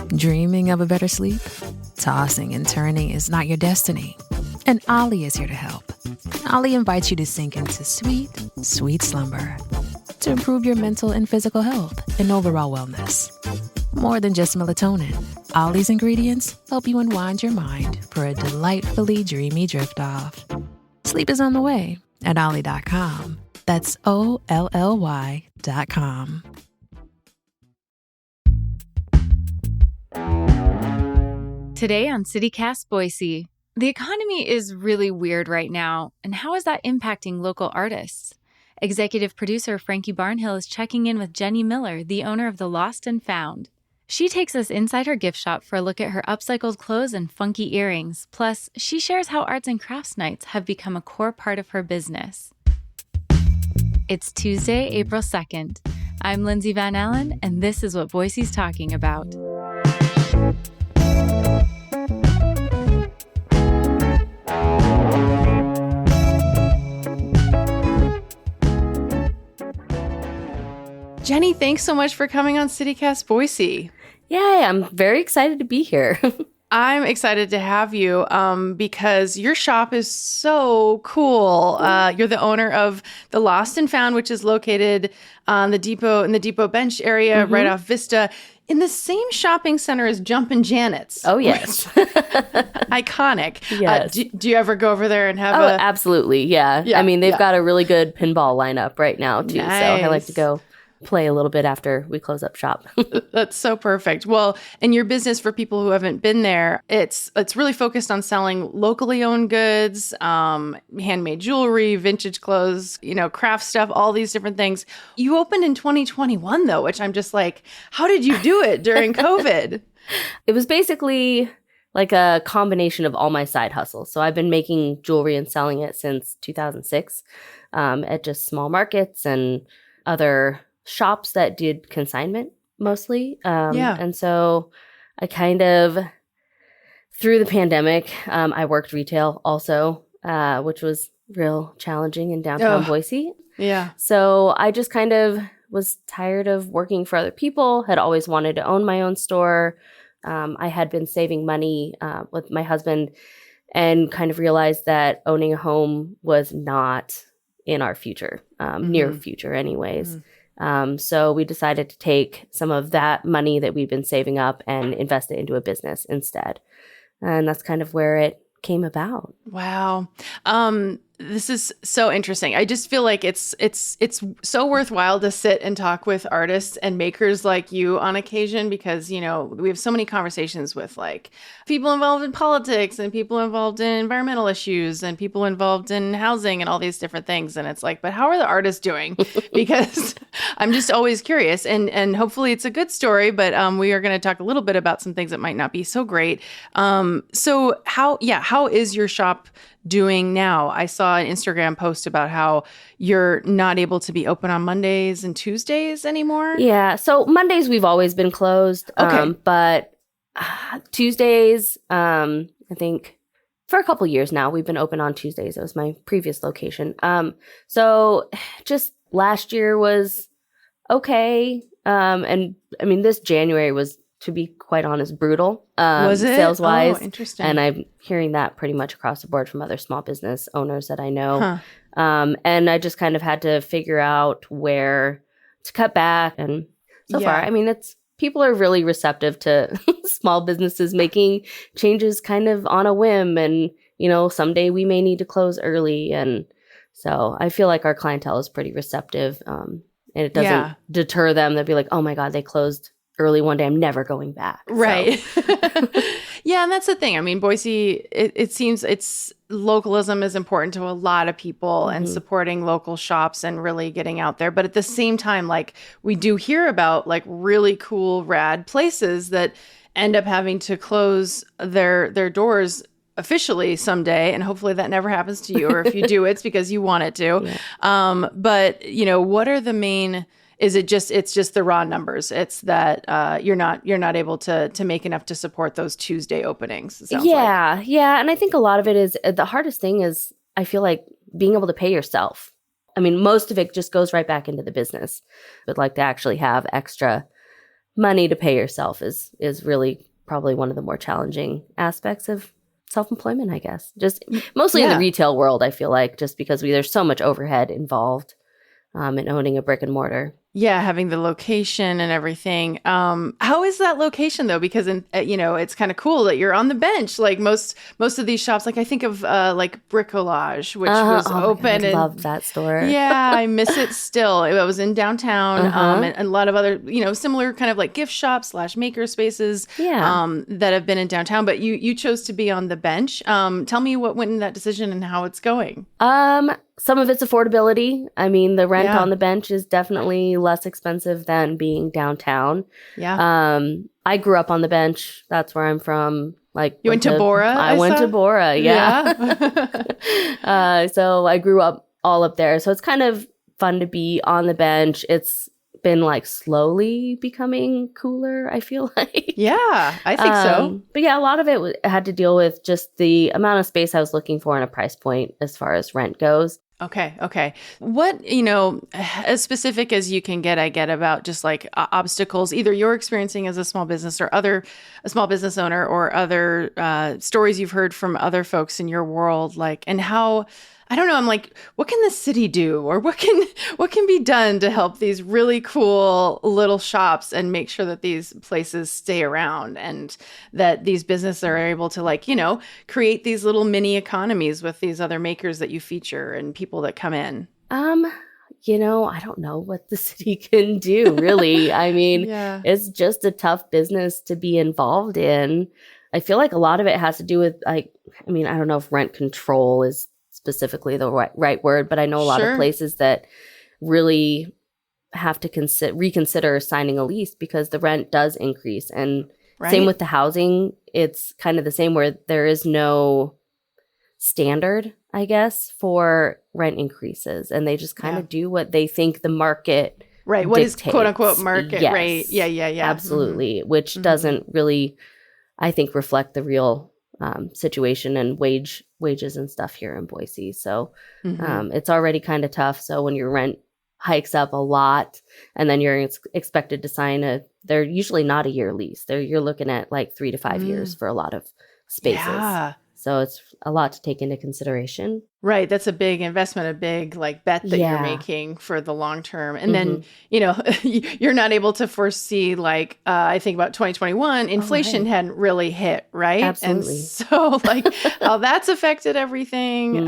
Dreaming of a better sleep? Tossing and turning is not your destiny. And Ollie is here to help. Ollie invites you to sink into sweet, sweet slumber to improve your mental and physical health and overall wellness. More than just melatonin, Ollie's ingredients help you unwind your mind for a delightfully dreamy drift off. Sleep is on the way at Ollie.com. That's OLLY.com. Today on CityCast Boise, the economy is really weird right now, and how is that impacting local artists? Executive producer Frankie Barnhill is checking in with Jenny Miller, the owner of The Lost and Found. She takes us inside her gift shop for a look at her upcycled clothes and funky earrings. Plus, she shares how arts and crafts nights have become a core part of her business. It's Tuesday, April 2nd. I'm Lindsay Van Allen, and this is what Boise's talking about. Jenny, thanks so much for coming on CityCast Boise. Yay, I'm very excited to be here. I'm excited to have you because your shop is so cool. You're the owner of The Lost and Found, which is located on the depot in the Depot Bench area, right off Vista, in the same shopping center as Jumpin' Janet's. Oh, yes. Iconic. Yes. Do you ever go over there and have absolutely. Yeah. I mean, they've got a really good pinball lineup right now, too. Nice. So I like to go play a little bit after we close up shop. That's so perfect. Well, in your business, for people who haven't been there, it's really focused on selling locally owned goods, handmade jewelry, vintage clothes, craft stuff, all these different things. You opened in 2021, though, which I'm just like, how did you do it during COVID? It was basically like a combination of all my side hustles. So I've been making jewelry and selling it since 2006 at just small markets and other shops that did consignment mostly. And so I kind of, through the pandemic, I worked retail also, which was real challenging in downtown Boise. Yeah. So I just kind of was tired of working for other people, had always wanted to own my own store. I had been saving money with my husband and kind of realized that owning a home was not in our future, near future anyways. So we decided to take some of that money that we've been saving up and invest it into a business instead. And that's kind of where it came about. Wow. This is so interesting. I just feel like it's so worthwhile to sit and talk with artists and makers like you on occasion because, we have so many conversations with like people involved in politics and people involved in environmental issues and people involved in housing and all these different things. And it's like, but how are the artists doing? Because I'm just always curious and hopefully it's a good story, but we are going to talk a little bit about some things that might not be so great. So how is your shop doing now? I saw an Instagram post about how you're not able to be open on Mondays and Tuesdays anymore. Yeah. So Mondays we've always been closed. Okay. But Tuesdays, I think for a couple years now, we've been open on Tuesdays. It was my previous location. So just last year was okay. And I mean, this January was, to be quite honest, brutal. Was it? Sales wise. Oh, interesting. And I'm hearing that pretty much across the board from other small business owners that I know. And I just kind of had to figure out where to cut back. And so far, I mean, people are really receptive to small businesses making changes kind of on a whim. And, someday we may need to close early. And so I feel like our clientele is pretty receptive. And it doesn't deter them. They'll be like, oh my God, they closed early one day, I'm never going back. Right. So. Yeah. And that's the thing. I mean, Boise, it seems localism is important to a lot of people and supporting local shops and really getting out there. But at the same time, like we do hear about like really cool, rad places that end up having to close their doors officially someday. And hopefully that never happens to you. Or if you do, it's because you want it to. Yeah. But what are the main... it's just the raw numbers? It's that you're not able to make enough to support those Tuesday openings. It sounds like. Yeah. And I think a lot of it is the hardest thing is I feel like being able to pay yourself. I mean, most of it just goes right back into the business. But like to actually have extra money to pay yourself is really probably one of the more challenging aspects of self-employment, I guess. Just mostly in the retail world, I feel like, just because there's so much overhead involved in owning a brick and mortar. Yeah, having the location and everything. How is that location though? Because it's kind of cool that you're on the bench. Like most of these shops, like I think of like Bricolage, which was open. I love that store. Yeah, I miss it still. It was in downtown, and a lot of other similar kind of like gift shops / maker spaces. That have been in downtown. But you chose to be on the bench. Tell me what went in that decision and how it's going. Some of it's affordability. I mean, the rent on the bench is definitely less expensive than being downtown. Yeah. I grew up on the bench. That's where I'm from. Like, you went to Bora? I went to Bora, yeah. So I grew up all up there. So it's kind of fun to be on the bench. It's been like slowly becoming cooler, I feel like. Yeah, I think so. But yeah, a lot of it had to deal with just the amount of space I was looking for and a price point as far as rent goes. Okay. What, as specific as you can get, I get about just like obstacles, either you're experiencing as a small business or a small business owner, or other stories you've heard from other folks in your world, like, and how, I don't know, I'm like, what can the city do, or what can be done to help these really cool little shops and make sure that these places stay around and that these businesses are able to, like, create these little mini economies with these other makers that you feature and people that come in? I don't know what the city can do, really. I mean, It's just a tough business to be involved in. I feel like a lot of it has to do with, I don't know if rent control is specifically the right word, but I know a lot of places that really have to reconsider signing a lease because the rent does increase. And same with the housing. It's kind of the same, where there is no standard, I guess, for rent increases, and they just kind of do what they think the market what dictates. is quote unquote market rate. Yeah. Absolutely. Which doesn't really, I think, reflect the real situation and wages and stuff here in Boise. So it's already kind of tough. So when your rent hikes up a lot and then you're expected to sign they're usually not a year lease. You're looking at like 3 to 5 years for a lot of spaces. Yeah. So it's a lot to take into consideration. Right. That's a big investment, a big like bet that you're making for the long term. And then, you're not able to foresee, like, I think about 2021, inflation hadn't really hit, right? Absolutely. And so like how that's affected everything.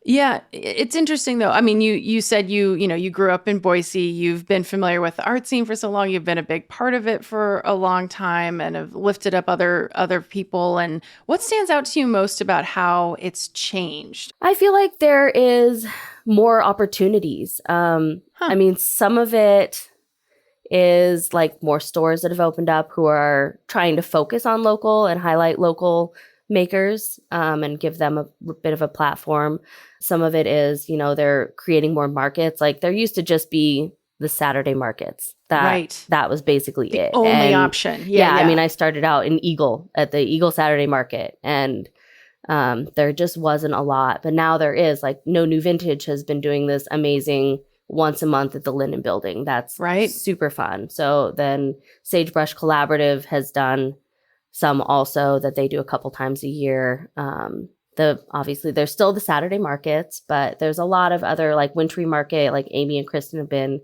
Yeah, it's interesting though. I mean, you said you grew up in Boise. You've been familiar with the art scene for so long. You've been a big part of it for a long time and have lifted up other people. And what stands out to you most about how it's changed? I feel like there is more opportunities. I mean, some of it is like more stores that have opened up who are trying to focus on local and highlight local makers and give them a bit of a platform. Some of it is, they're creating more markets. Like there used to just be the Saturday markets. That was basically the it. Only option. Yeah. I mean, I started out in at the Eagle Saturday Market, and there just wasn't a lot. But now there is. Like No New Vintage has been doing this amazing once a month at the Linden Building. That's super fun. So then Sagebrush Collaborative has done some also that they do a couple times a year. Obviously there's still the Saturday markets, but there's a lot of other, like Wintry Market, like Amy and Kristen have been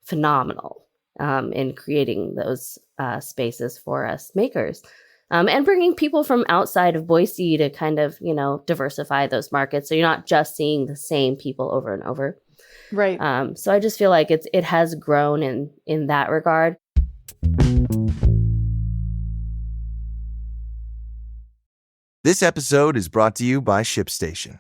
phenomenal in creating those spaces for us makers. And bringing people from outside of Boise to kind of, diversify those markets. So you're not just seeing the same people over and over. Right. So I just feel like it has grown in that regard. This episode is brought to you by ShipStation.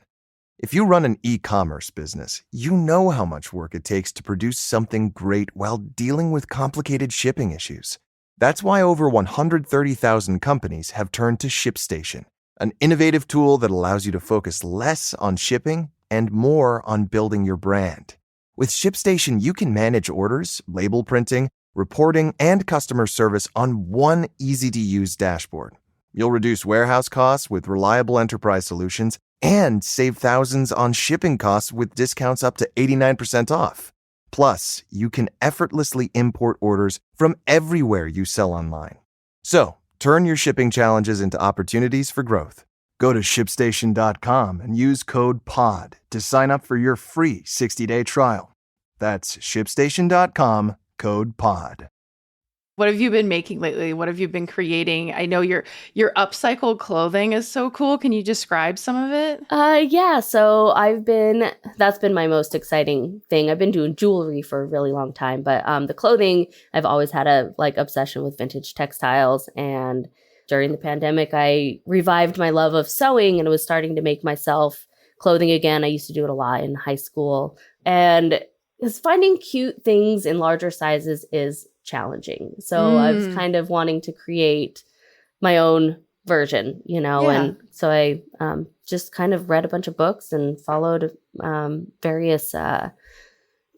If you run an e-commerce business, you know how much work it takes to produce something great while dealing with complicated shipping issues. That's why over 130,000 companies have turned to ShipStation, an innovative tool that allows you to focus less on shipping and more on building your brand. With ShipStation, you can manage orders, label printing, reporting, and customer service on one easy-to-use dashboard. You'll reduce warehouse costs with reliable enterprise solutions and save thousands on shipping costs with discounts up to 89% off. Plus, you can effortlessly import orders from everywhere you sell online. So, turn your shipping challenges into opportunities for growth. Go to ShipStation.com and use code POD to sign up for your free 60-day trial. That's ShipStation.com, code POD. What have you been making lately? What have you been creating? I know your upcycled clothing is so cool. Can you describe some of it? Yeah. So that's been my most exciting thing. I've been doing jewelry for a really long time, but the clothing, I've always had a obsession with vintage textiles. And during the pandemic, I revived my love of sewing and was starting to make myself clothing again. I used to do it a lot in high school, and finding cute things in larger sizes is challenging. So I was kind of wanting to create my own version, and so I just kind of read a bunch of books and followed various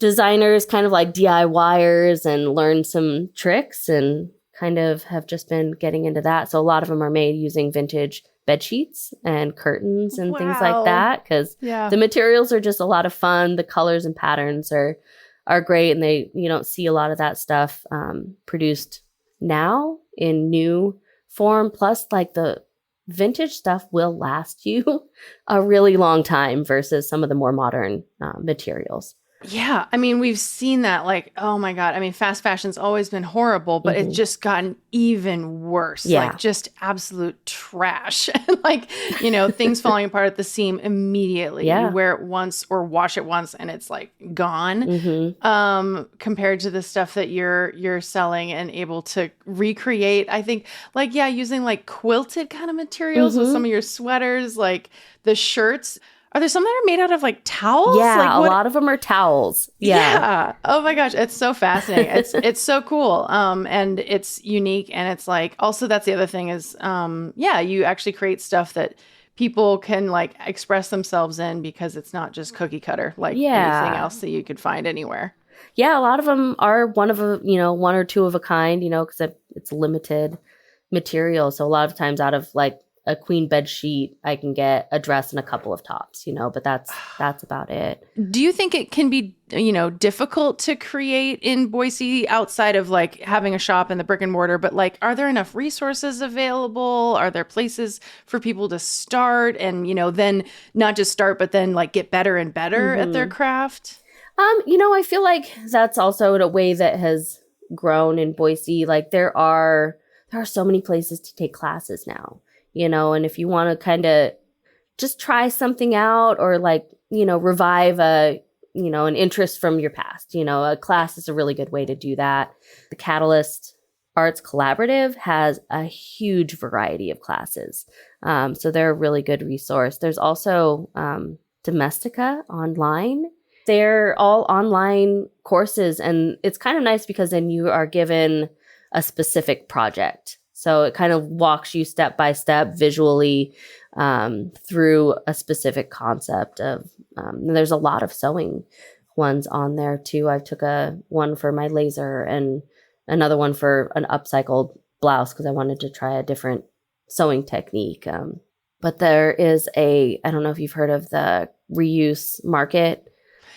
designers, kind of like DIYers, and learned some tricks and kind of have just been getting into that. So a lot of them are made using vintage bed sheets and curtains and things like that, because the materials are just a lot of fun. The colors and patterns are great, and you don't see a lot of that stuff produced now in new form. Plus, the vintage stuff will last you a really long time versus some of the more modern materials. Yeah. I mean, we've seen that, oh my God. I mean, fast fashion's always been horrible, but it's just gotten even worse. Yeah. Just absolute trash. Things falling apart at the seam immediately. Yeah. You wear it once or wash it once and it's gone. Compared to the stuff that you're selling and able to recreate, I think, using quilted kind of materials with some of your sweaters, the shirts. Are there some that are made out of towels? Yeah, a lot of them are towels. Yeah. Oh my gosh, it's so fascinating. It's so cool. And it's unique, and it's also that's the other thing is you actually create stuff that people can express themselves in, because it's not just cookie cutter anything else that you could find anywhere. Yeah, a lot of them are one or two of a kind, because it's limited material. So a lot of times out of a queen bed sheet, I can get a dress and a couple of tops, but that's about it. Do you think it can be, difficult to create in Boise outside of having a shop in the brick and mortar, but are there enough resources available? Are there places for people to start and, then not just start, but then get better and better at their craft? I feel like that's also a way that has grown in Boise. There are so many places to take classes now. And if you want to kind of just try something out or revive an interest from your past, a class is a really good way to do that. The Catalyst Arts Collaborative has a huge variety of classes. So they're a really good resource. There's also Domestika online. They're all online courses, and it's kind of nice because then you are given a specific project. So it kind of walks you step by step visually through a specific concept of, there's a lot of sewing ones on there too. I took one for my laser and another one for an upcycled blouse because I wanted to try a different sewing technique. But there is I don't know if you've heard of the reuse market.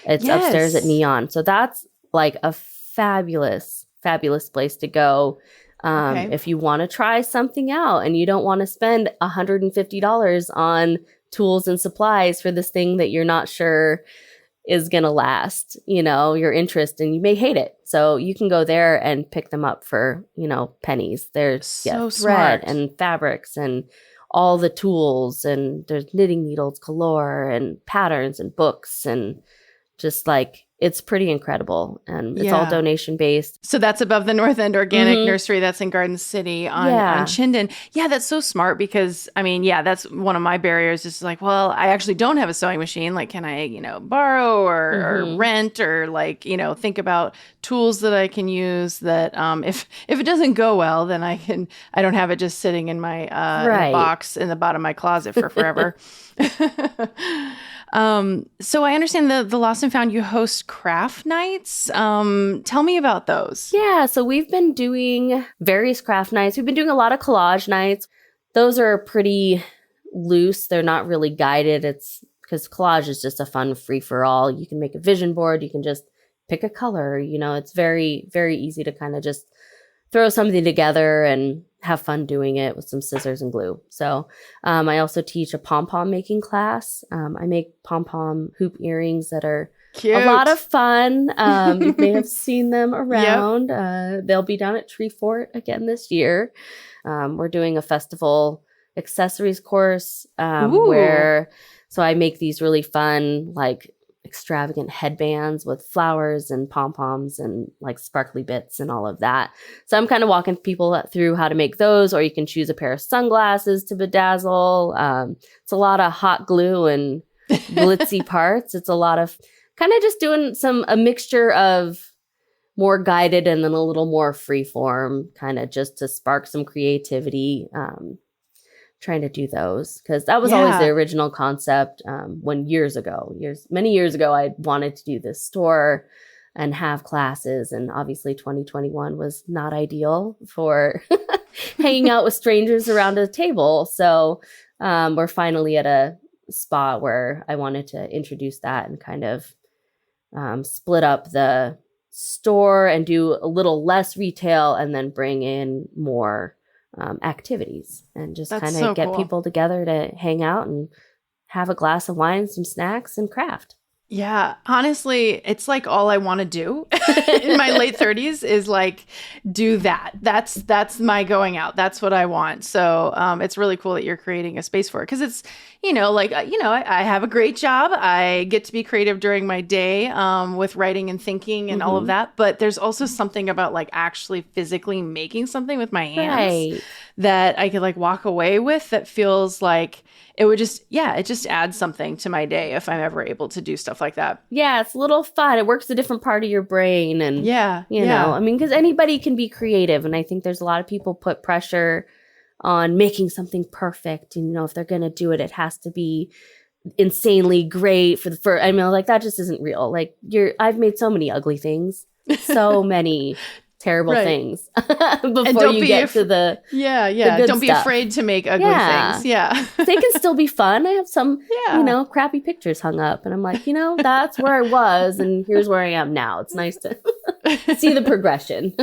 It's upstairs at Neon. So that's a fabulous, fabulous place to go. If you want to try something out and you don't want to spend $150 on tools and supplies for this thing that you're not sure is going to last, your interest, and you may hate it. So you can go there and pick them up for, pennies. There's so thread smart. And fabrics and all the tools, and there's knitting needles galore and patterns and books, and just it's pretty incredible, and it's all donation based. So that's above the North End Organic Nursery. That's in Garden City on Chinden. Yeah, that's so smart because, that's one of my barriers is well, I actually don't have a sewing machine. Can I, borrow or rent or think about tools that I can use that if it doesn't go well, then I don't have it just sitting in my in a box in the bottom of my closet for forever. So I understand the Lost and Found, you host craft nights. Tell me about those. Yeah, so we've been doing various craft nights. We've been doing a lot of collage nights. Those are pretty loose. They're not really guided. It's because collage is just a fun free for all. You can make a vision board. You can just pick a color. It's very, very easy to kind of just throw something together and have fun doing it with some scissors and glue. So I also teach a pom-pom making class. I make pom-pom hoop earrings that are cute. A lot of fun. You may have seen them around. Yep. They'll be down at Tree Fort again this year. We're doing a festival accessories course so I make these really fun, like extravagant headbands with flowers and pom-poms and like sparkly bits and all of that. So I'm kind of walking people through how to make those, or you can choose a pair of sunglasses to bedazzle. It's a lot of hot glue and glitzy parts. It's a lot of kind of just doing a mixture of more guided and then a little more free form, kind of just to spark some creativity. Trying to do those because that was always the original concept. Many years ago, I wanted to do this store and have classes, and obviously 2021 was not ideal for hanging out with strangers around a table. So we're finally at a spot where I wanted to introduce that and kind of split up the store and do a little less retail and then bring in more activities and just kind of get people together to hang out and have a glass of wine, some snacks, and craft. Yeah, honestly, it's like all I want to do in my late 30s is like do that. That's my going out. That's what I want. So it's really cool that you're creating a space for it because it's, I have a great job. I get to be creative during my day with writing and thinking and all of that. But there's also something about like actually physically making something with my hands that I could like walk away with that feels like it would just, it just adds something to my day if I'm ever able to do stuff like that. Yeah, it's a little fun. It works a different part of your brain. And, I mean, because anybody can be creative. And I think there's a lot of people put pressure on making something perfect. And, if they're going to do it, it has to be insanely great like that just isn't real. Like I've made so many ugly things, so many terrible things before you get to the good don't be stuff. Afraid to make ugly things. They can still be fun. I have some crappy pictures hung up and I'm like, that's where I was and here's where I am now. It's nice to see the progression.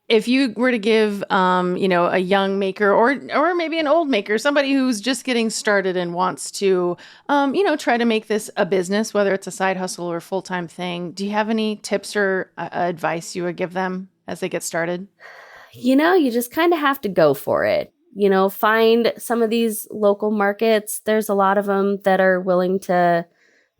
If you were to give a young maker or maybe an old maker, somebody who's just getting started and wants to try to make this a business, whether it's a side hustle or a full-time thing, do you have any tips or advice you would give them as they get started? You just kind of have to go for it. Find some of these local markets. There's a lot of them that are willing to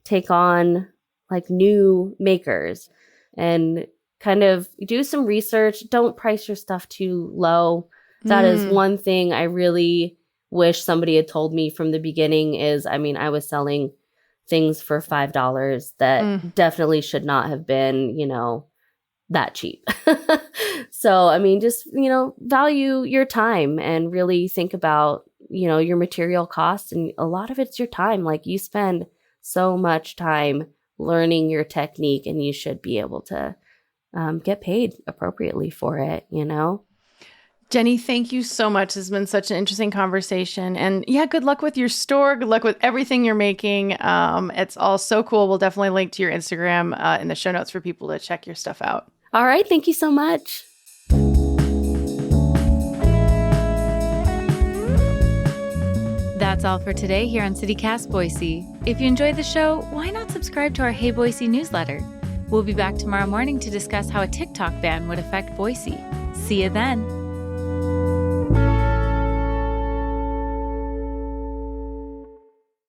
take on like new makers and kind of do some research. Don't price your stuff too low. That is one thing I really wish somebody had told me from the beginning I was selling things for $5 that definitely should not have been, that cheap. So, just, value your time and really think about, your material costs. And a lot of it's your time. Like you spend so much time learning your technique and you should be able to get paid appropriately for it, Jenny, thank you so much. This has been such an interesting conversation. And good luck with your store. Good luck with everything you're making. It's all so cool. We'll definitely link to your Instagram in the show notes for people to check your stuff out. All right. Thank you so much. That's all for today here on CityCast Boise. If you enjoyed the show, why not subscribe to our Hey Boise newsletter? We'll be back tomorrow morning to discuss how a TikTok ban would affect Boise. See you then.